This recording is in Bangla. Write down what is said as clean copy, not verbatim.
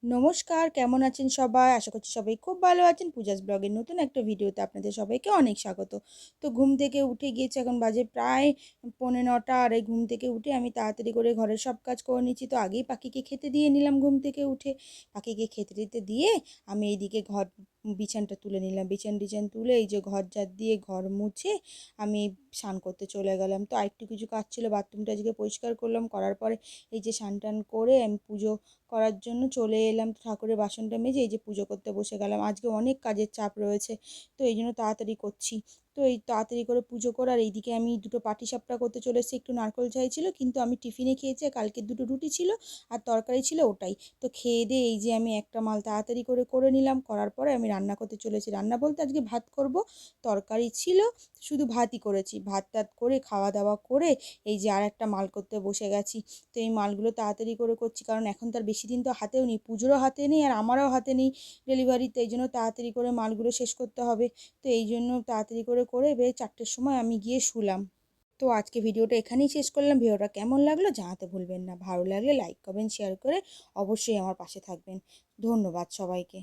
নমস্কার, কেমন আছেন সবাই? আশা করছি সবাই খুব ভালো আছেন। পূজাস ব্লগের নতুন একটা ভিডিওতে আপনাদের সবাইকে অনেক স্বাগত। তো ঘুম থেকে উঠে গিয়েছি, এখন বাজে প্রায় 9:45 আর এই ঘুম থেকে উঠে আমি তাড়াতাড়ি করে ঘরের সব কাজ করে নিচ্ছি। তো আগেই পাখিকে খেতে দিয়ে নিলাম ঘুম থেকে উঠে। পাখিকে খেতে টেতে দিয়ে আমি এইদিকে বিছানটা তুলে নিলাম। বিছান তুলে এই যে ঘর ঝাড় দিয়ে ঘর মুছে আমি স্নান করতে চলে গেলাম। তো আরেকটু কিছু কাজ ছিল, বাথরুমটা আজকে পরিষ্কার করলাম। করার পরে এই যে স্নান টান করে আমি পুজো করার জন্য চলে এলাম। ঠাকুরের বাসনটা মেজে এই যে পুজো করতে বসে গেলাম। আজকে অনেক কাজের চাপ রয়েছে, তো এই জন্য তাড়াতাড়ি করছি। তো এই তাড়াতাড়ি করে পুজো করার এইদিকে আমি দুটো পাটিসাপটা করতে চলে এসেছি। একটু নারকেল ছাই ছিল, কিন্তু আমি টিফিনে খেয়েছি, কালকের দুটো রুটি ছিল আর তরকারি ছিল ওটাই। তো খেয়ে দিয়ে এই যে আমি একটা মাল তাড়াতাড়ি করে নিলাম। করার পরে আমি রান্না করতে চলেছি। রান্না বলতে আজকে ভাত করব, তরকারি ছিল, শুধু ভাতই করেছি। ভাত টাত করে খাওয়া দাওয়া করে এই যে আর একটা মাল করতে বসে গেছি। তো এই মালগুলো তাড়াতাড়ি করে করছি, কারণ এখন তার বেশি দিন তো হাতেও নেই, পুজোরও হাতে নেই আর আমারও হাতে নেই ডেলিভারিতে। এই জন্য তাড়াতাড়ি করে মালগুলো শেষ করতে হবে। তো এই জন্য তাড়াতাড়ি করে বেশ 4টের সময় আমি গিয়ে শুলাম। তো আজকে ভিডিওটা এখানেই শেষ করলাম। ভিডিওটা কেমন লাগলো জানাতে ভুলবেন না। ভালো লাগলে লাইক, কমেন্ট, শেয়ার করে অবশ্যই আমার পাশে থাকবেন। ধন্যবাদ সবাইকে।